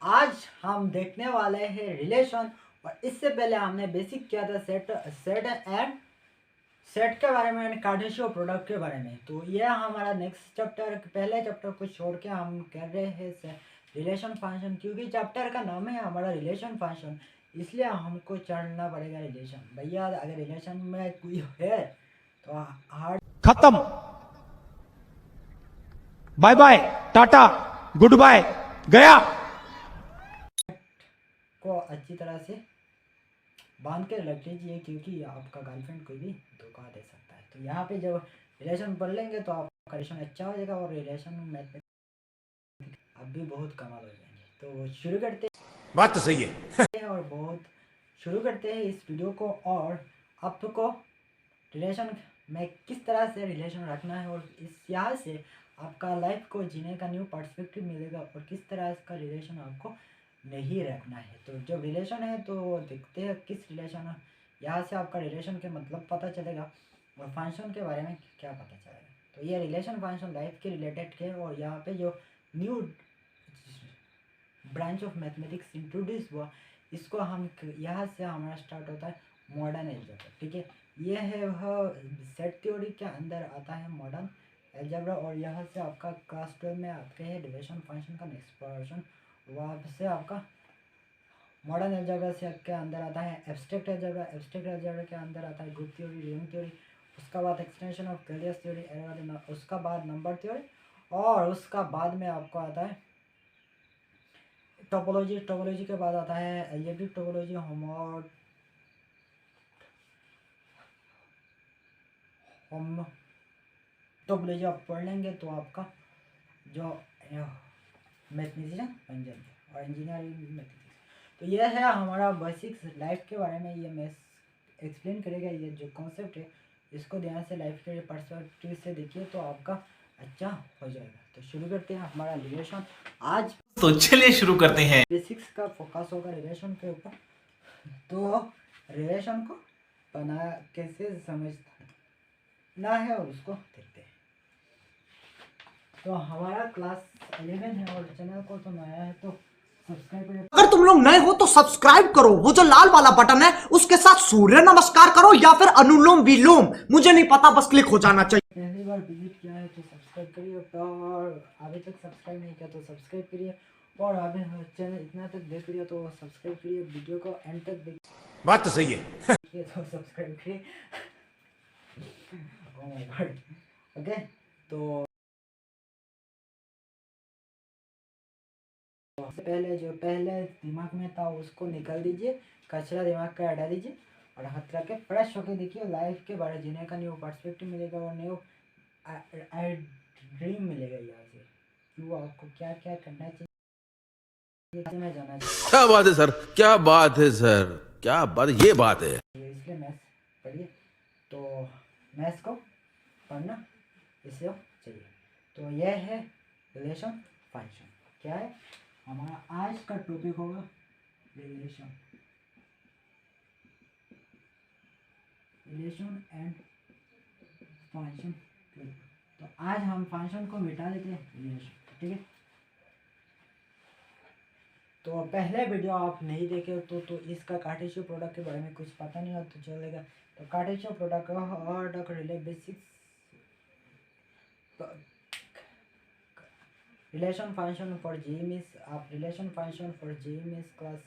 आज हम देखने वाले हैं रिलेशन। और इससे पहले हमने बेसिक किया था सेट के बारे में, कार्टेशियो प्रोडक्ट के बारे में। तो यह हमारा नेक्स्ट चैप्टर, पहले चैप्टर को छोड़ के हम कर रहे हैं रिलेशन फंक्शन, क्योंकि चैप्टर का नाम है हमारा रिलेशन फंक्शन, इसलिए हमको चढ़ना पड़ेगा रिलेशन। भैया अगर रिलेशन में कोई है तो हार्ड खत्म, bye bye, tata, good bye. को अच्छी तरह से बांध के रख लीजिए, क्योंकि आपका गर्लफ्रेंड कोई भी धोखा दे सकता है। तो यहाँ पे जब रिलेशन पढ़ लेंगे तो आपका रिलेशन अच्छा हो जाएगा और रिलेशन में आप भी बहुत कमाल हो जाएंगे। तो शुरू करते बात तो सही है। हैं और बहुत शुरू करते हैं इस वीडियो को। और आपको रिलेशन में किस तरह से रिलेशन रखना है और इस यहाँ से आपका लाइफ को जीने का न्यू पर्सपेक्टिव मिलेगा, और किस तरह का रिलेशन आपको नहीं रखना है। तो जब रिलेशन है तो देखते हैं किस रिलेशन, यहाँ से आपका रिलेशन के मतलब पता चलेगा और फंक्शन के बारे में क्या पता चलेगा। तो ये रिलेशन फंक्शन लाइफ के रिलेटेड है, और यहाँ पे जो new branch of mathematics introduce हुआ, इसको हम यहाँ से हमारा स्टार्ट होता है मॉडर्न एल्जेब्रा। ठीक है, ये है वह सेट थ्योरी के अंदर आता है मॉडर्न एल्जेब्रा। और यहाँ से आपका क्लास 12 में आपके है रिलेशन फंक्शन का नेक्स्ट पोर्शन, वहाँ से आपका मॉडर्न एल्जेब्रा से के अंदर आता है एब्स्ट्रैक्ट एल्जेब्रा। एब्स्ट्रैक्ट एल्जेब्रा के अंदर आता है ग्रुप थ्योरी, रिंग थ्योरी, उसका बाद एक्सटेंशन ऑफ कैलियस थ्योरी, उसका बाद नंबर थ्योरी, और उसका बाद में आपको आता है टोपोलॉजी। टोपोलॉजी के बाद आता है एल्जेब्रिक टोपोलॉजी, हम टोपोलॉजी आप पढ़ लेंगे तो आपका जो मैथमेटिशियन बन जाएंगे और इंजीनियरिंग मैथमेटिक्स। तो यह है हमारा बेसिक्स लाइफ के बारे में, ये मैं एक्सप्लेन करेगा। ये जो कॉन्सेप्ट है इसको ध्यान से लाइफ के पर्सपेक्टिव से देखिए तो आपका अच्छा हो जाएगा। तो शुरू करते हैं हमारा रिलेशन। आज तो चलिए शुरू करते हैं। बेसिक्स का फोकस होगा रिलेशन के ऊपर। तो रिलेशन को बना कैसे समझना है और उसको देखते हैं। तो हमारा क्लास 11 है और चैनल को तो नया है तो सब्सक्राइब करिए। अगर तुम लोग नए हो तो सब्सक्राइब करो, वो जो लाल वाला बटन है उसके साथ सूर्य नमस्कार करो या फिर अनुलोम विलोम, मुझे नहीं पता, बस क्लिक हो जाना चाहिए। पहली बार विजिट किया है तो सब्सक्राइब करिए, और अभी तक सब्सक्राइब नहीं किया तो सब्सक्राइब करिए, और अभी चैनल इतना तक देख लिया तो सब्सक्राइब करिए, वीडियो को एंड तक देखिए। बात तो सही है। तो सब्सक्राइब करिए। Oh my God. ओके, तो पहले दिमाग में था उसको निकाल दीजिए, कचरा दिमाग का हटा दीजिए और हाथ रख के फ्रेश होके देखिए। लाइफ के बारे जीने का न्यू पर्सपेक्टिव मिलेगा और न्यू ड्रीम मिलेगा यहाँ से, कि वो आपको क्या क्या करना चाहिए, मैं जाना चाहिए। क्या बात है सर, क्या बात है सर, क्या बात, ये बात है। इसलिए मैथ्स पढ़िए, तो मैथ्स को पढ़ना इससे चाहिए। तो यह है रिलेशन फंक्शन। क्या है हमारा आज का टॉपिक होगा रिलेशन एंड फंक्शन। तो आज हम फंक्शन को मिटा देते हैं रिलेशन। ठीक है, तो पहले वीडियो आप नहीं देखे तो इसका कार्टेशियो प्रोडक्ट के बारे में कुछ पता नहीं हो तो चलेगा। तो कार्टेशियो प्रोडक्ट और रिले बेसिक्स रिलेशन फंक्शन फॉर जी मिस, आप रिलेशन फंक्शन फॉर जी मिस क्लास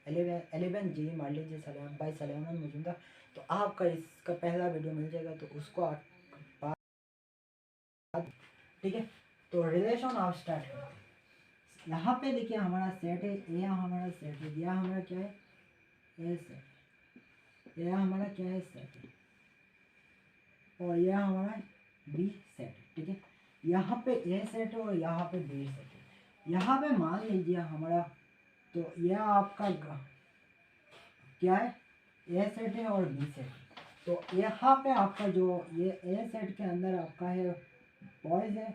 11 जी मान लीजिए बाई सलेमान मौजूदा। तो आपका इसका पहला वीडियो मिल जाएगा, तो उसको आप ठीक है। तो रिलेशन आप स्टार्ट करते हैं। यहाँ पे देखिए हमारा सेट है, ये हमारा सेट है, यह हमारा क्या है, ए सेट, यह हमारा क्या है, सेट है, और यह हमारा बी सेट है। ठीक है, यहाँ पे ए सेट है और यहाँ पे बी सेट है। यहाँ पे मान लीजिए हमारा, तो यह आपका क्या है, ए सेट है और बी सेट है। तो यहाँ पे आपका जो ये ए सेट के अंदर आपका है बॉयज़ है,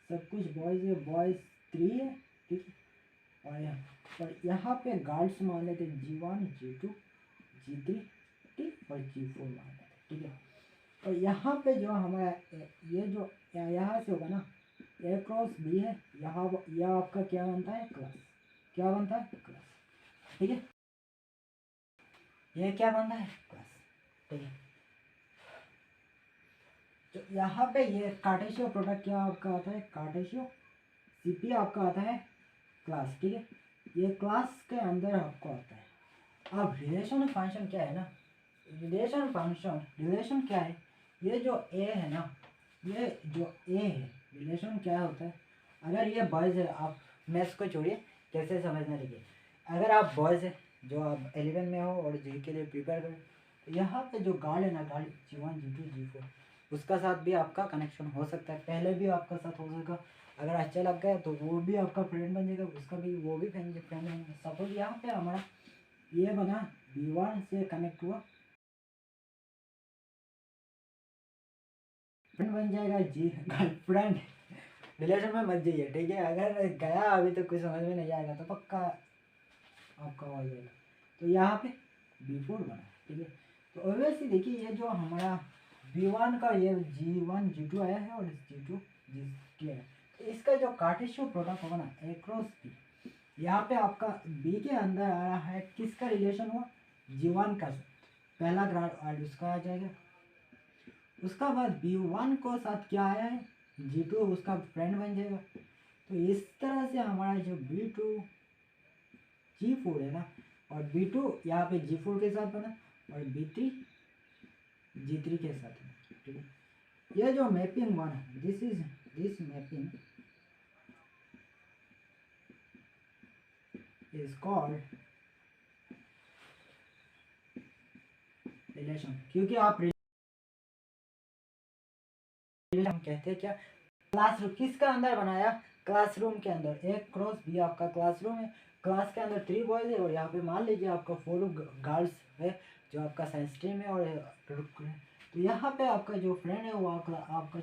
सब कुछ बॉयज़ है, बॉयज़ 3 है। ठीक है, और यहाँ पे गार्ड्स मान लेते G1 G2 G3 ठीक, और G4 मान लेते। ठीक है, और यहाँ पे जो हमारा ये जो यहाँ से होगा ना, A क्रॉस B है, यहाँ यह आपका क्या बनता है, क्लास। क्या बनता है? क्लास। ठीक है, ये क्या बनता है? क्लास। ठीक है, तो यहाँ पे ये कार्टेशियो प्रोडक्ट क्या आपका आता है? कार्टेशियो सीपी आपका आता है क्लास। ठीक है, ये क्लास के अंदर आपको आता है। अब रिलेशन फंक्शन क्या है ना, रिलेशन फंक्शन, रिलेशन क्या है? ये जो ए है ना, ये जो ए है, रिलेशन क्या होता है? अगर ये बॉयज़ है, आप मैथ्स को छोड़िए, कैसे समझना देखिए। अगर आप बॉयज़ है जो आप 11 में हो और जी के लिए प्रिपेयर करें, तो यहाँ पे जो गार्ड है ना, गार्ड G1 G2 G4, उसका साथ भी आपका कनेक्शन हो सकता है, पहले भी आपका साथ हो सकेगा। अगर अच्छा लग गया तो वो भी आपका फ्रेंड बन जाएगा, उसका भी, वो भी फ्रेंड बनेगा। सपोज यहाँ पे हमारा ये बना B1 से कनेक्ट हुआ, फ्रेंड बन जाएगा जी, गर्लफ्रेंड। रिलेशन में मत जाइए, ठीक है? अगर गया अभी तो कुछ समझ में नहीं आएगा तो पक्का आपका हो जाएगा। तो यहाँ पे B4 बना। ठीक है, तो ऑब्वियसली देखिए, ये जो हमारा B1 का ये G1 G2 आया है और G2 G3 है, तो इसका जो कार्टेशियो प्रोडक्ट होगा ना, A क्रॉस B, यहाँ पे आपका B के अंदर आ रहा है, किसका रिलेशन हुआ? G1 का, पहला ग्राड उसका आ जाएगा। उसका बाद B1 को साथ क्या आया है? G2 उसका फ्रेंड बन जाएगा। तो इस तरह से हमारा जो B2 G4 है ना, और B2 यहाँ पे G4 के साथ बना और B3 G3 के साथ बना। ठीक है, यह जो मैपिंग बना, this mapping is called relation. क्योंकि आप हम कहते हैं क्या? क्लासरूम किसका अंदर बनाया? क्लासरूम के अंदर। A क्रॉस B आपका क्लासरूम है, क्लास के अंदर 3 बॉयज है और यहाँ पे मान लीजिए आपका 4 गर्ल्स है जो आपका साइंस स्ट्रीम है। और तो यहाँ पे आपका जो फ्रेंड है वो आपका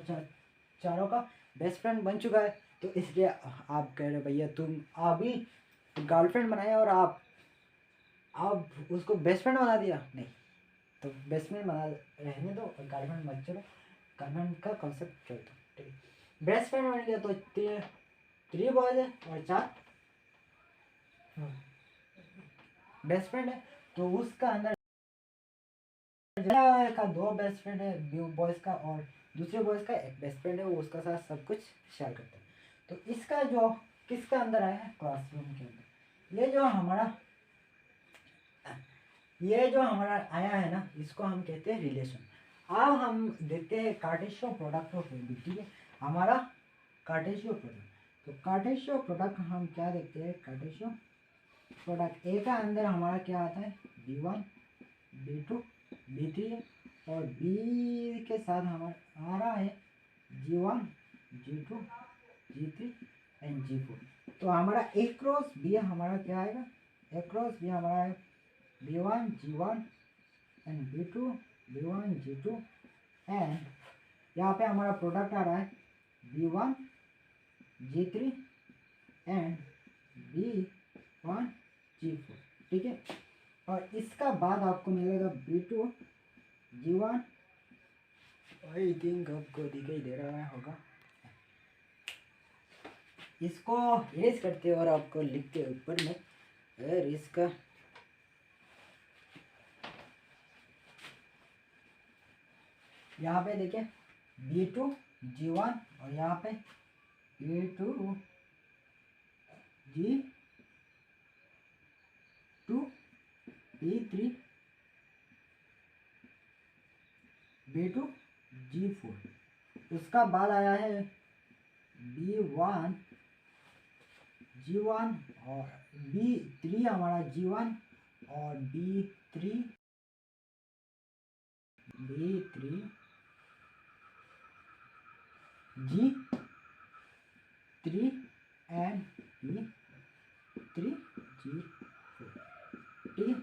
चारों का बेस्ट फ्रेंड बन चुका है। तो इसलिए आप कह रहे भैया तुम अभी गर्लफ्रेंड बनाया और आप उसको बेस्ट फ्रेंड बना दिया? नहीं, तो बेस्ट फ्रेंड बना रहने दो और गर्लफ्रेंड मत चलो, गर्लफ्रेंड का कॉन्सेप्ट छोड़ दो। ठीक है, बेस्ट फ्रेंड बन गया तो 3 बॉयज है और 4 बेस्ट फ्रेंड है। तो उसका अंदर का 2 बेस्ट फ्रेंड है बॉयज का, और दूसरे बॉयज का एक बेस्ट फ्रेंड है, वो उसका साथ सब कुछ शेयर करता है। तो इसका जो किसका अंदर आया है? क्लासरूम के अंदर। ये जो हमारा आया है ना, इसको हम कहते हैं रिलेशन। अब हम देखते हैं कार्टेशियो प्रोडक्ट ऑफ ए। ठीक है, हमारा कार्टेशियो प्रोडक्ट। तो कार्टेशियो प्रोडक्ट हम क्या देखते हैं? कार्टेशियो प्रोडक्ट ए का अंदर हमारा क्या आता है? B1 B2 B3 और B के साथ हमारा आ रहा है G1 G2 G3 and G4। तो हमारा A क्रॉस B हमारा क्या आएगा? A क्रॉस B हमारा है B1 G1 and B2 B1 G2 and यहाँ पे हमारा प्रोडक्ट आ रहा है B1 G3 and B1 G4। ठीक है, और इसका बाद आपको मिलेगा B2 G1। आई थिंक आपको दिखाई दे रहा होगा, इसको इरेज करते और आपको लिखते ऊपर में इसका यहाँ पे देखिए B2 G1 और यहाँ पे B2 G2 B3 B2 G4। उसका बाद आया है B1 G1 और B3 हमारा G1 और B3 G3 and B3 G4। ठीक है,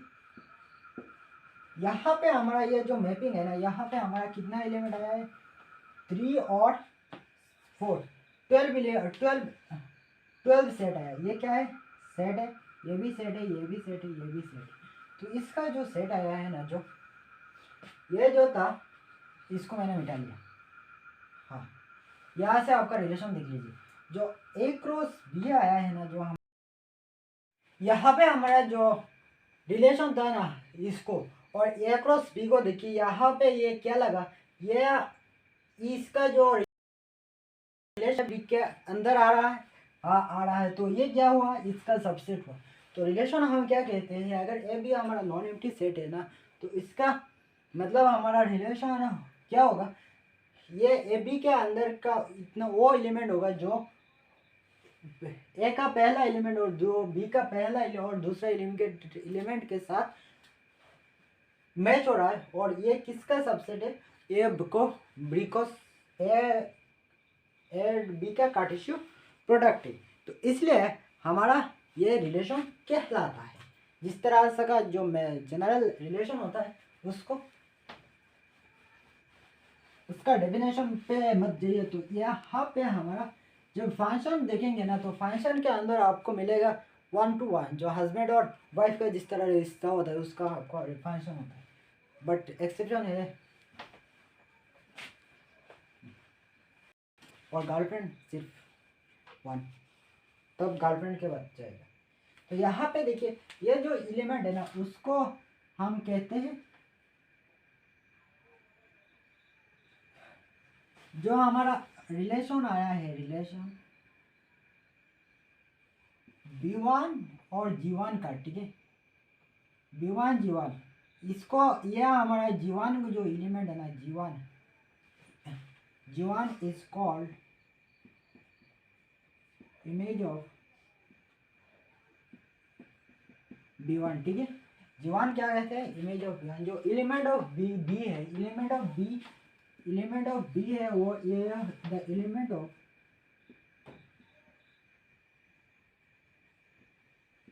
यहाँ पे हमारा ये जो मैपिंग है ना, यहाँ पे हमारा कितना एलिमेंट आया है? 3 और 4, 12 सेट आया। ये क्या है? सेट है, ये भी सेट है, ये भी सेट है, ये भी सेट है। तो इसका जो सेट आया है ना, जो ये जो था, इसको मैंने मिटा लिया। हाँ, यहाँ से आपका रिलेशन देख लीजिए। जो A क्रॉस B आया है ना, जो हम यहाँ पे हमारा जो रिलेशन था ना इसको और ए क्रॉस बी को देखिए, यहाँ पे ये क्या लगा, ये इसका जो रिलेशन बी के अंदर आ रहा है, आ रहा है, तो ये क्या हुआ, इसका सबसेट हुआ। तो रिलेशन हम क्या कहते हैं, अगर ए बी हमारा नॉन एम्प्टी सेट है ना, तो इसका मतलब हमारा रिलेशन क्या होगा, ये ए बी के अंदर का इतना वो एलिमेंट होगा जो ए का पहला एलिमेंट और जो बी का पहला और दूसरा एलिमेंट के साथ मैच हो रहा है, और ये किसका सबसेट है, ए को बिकॉज ए बी का कार्टेशियन प्रोडक्ट है। तो इसलिए हमारा ये रिलेशन कहलाता है। जिस तरह से का जो जनरल रिलेशन होता है उसको उसका डेफिनेशन पे मत जाइए। तो यहाँ पे हमारा जब फंक्शन देखेंगे ना, तो फंक्शन के अंदर आपको मिलेगा 1 to 1, जो हस्बैंड और वाइफ का जिस तरह रिश्ता होता है उसका आपका फंक्शन होता है। बट एक्सेप्शन है, और गर्लफ्रेंड सिर्फ 1, तब गर्लफ्रेंड के बाद जाएगा। तो यहाँ पे देखिए, ये जो एलिमेंट है ना उसको हम कहते हैं, जो हमारा रिलेशन आया है, रिलेशन B1 और G1 का, ठीक है, B1 G1, इसको यह हमारा G1 जो एलिमेंट है ना, G1 is called image of B1, ठीक है। G1 क्या कहते हैं, इमेज ऑफ B1, जो एलिमेंट ऑफ B है, एलिमेंट ऑफ B है, वो ये the element of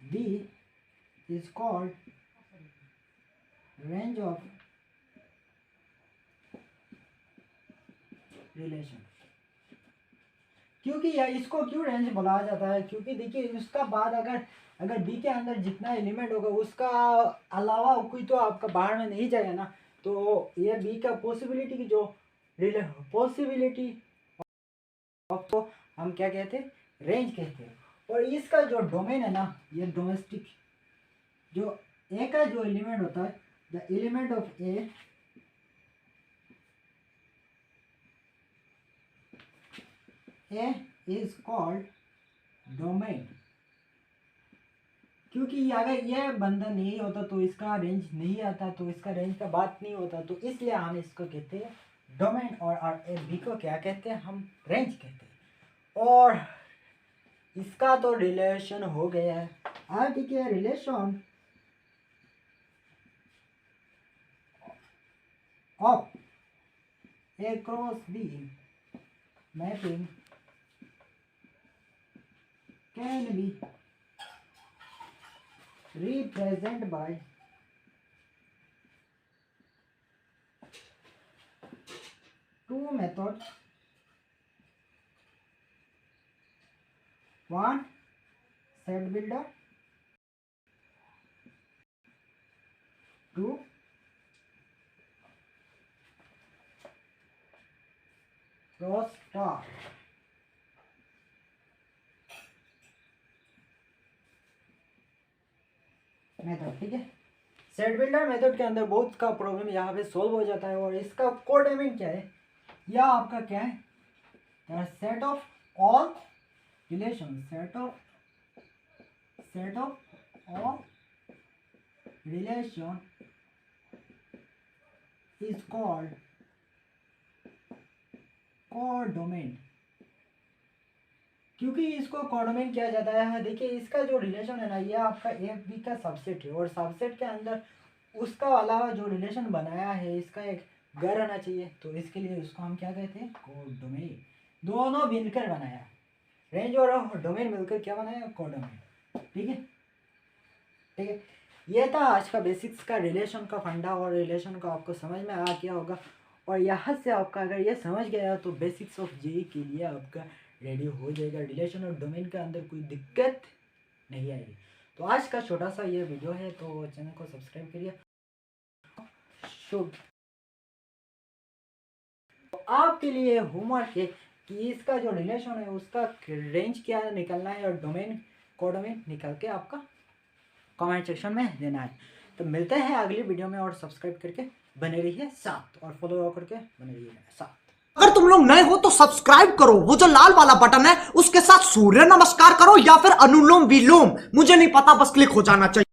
B is called range of relation। क्योंकि यह इसको क्यों रेंज बोला जाता है, क्योंकि देखिए उसका बाद अगर बी के अंदर जितना एलिमेंट होगा उसका अलावा कोई तो आपका बाहर में नहीं जाएगा ना, तो ये बी का पॉसिबिलिटी की जो पॉसिबिलिटी ऑफ को हम क्या कहते हैं, रेंज कहते हैं। और इसका जो डोमेन है ना, ये डोमेस्टिक, जो ए का जो एलिमेंट होता है, the element of A is called domain. क्योंकि अगर ये बंधन नहीं होता तो इसका रेंज नहीं आता, तो इसका रेंज का बात नहीं होता, तो इसलिए हम इसको कहते हैं डोमेन, और बी को क्या कहते हैं, हम रेंज कहते हैं। और इसका तो रिलेशन हो गया है। अब देखिए relation of A cross B mapping can be represented by two methods. One, set builder. Two, cross star. Method, ठीक है। सेट बिल्डर मेथड के अंदर बहुत का प्रॉब्लम यहाँ पे सॉल्व हो जाता है, और इसका कोडेमिन क्या है, या आपका क्या है, set of all relation, set of all relation is called codomain. क्योंकि इसको कोडोमेन किया जाता है, देखिए इसका जो रिलेशन है ना, ये आपका ए बी का सबसेट है, और सबसेट के अंदर उसका अलावा जो रिलेशन बनाया है इसका एक घर रहना चाहिए, तो इसके लिए उसको हम क्या कहते हैं, कोडोमेन। दोनों मिलकर बनाया, रेंज और डोमेन मिलकर क्या बनाया, कोडोमेन, ठीक है। ठीक है, ये था आज का बेसिक्स का रिलेशन का फंडा, और रिलेशन को आपको समझ में आ गया होगा, और यहाँ से आपका अगर ये समझ गया तो बेसिक्स ऑफ जेई के लिए आपका रेडी हो जाएगा। रिलेशन और डोमेन के अंदर कोई दिक्कत नहीं आएगी। तो आज का छोटा सा ये वीडियो है, तो चैनल को सब्सक्राइब करिए। शुभ। तो आपके लिए होमवर्क है कि इसका जो रिलेशन है उसका रेंज क्या निकलना है, और डोमेन कोडोमेन निकल के आपका कमेंट सेक्शन में देना है। तो मिलते हैं अगली वीडियो में, और सब्सक्राइब करके बने रहिए साथ, और फॉलो करके बने रहिए साथ। अगर तुम लोग नए हो तो सब्सक्राइब करो, वो जो लाल वाला बटन है उसके साथ सूर्य नमस्कार करो या फिर अनुलोम विलोम, मुझे नहीं पता, बस क्लिक हो जाना चाहिए।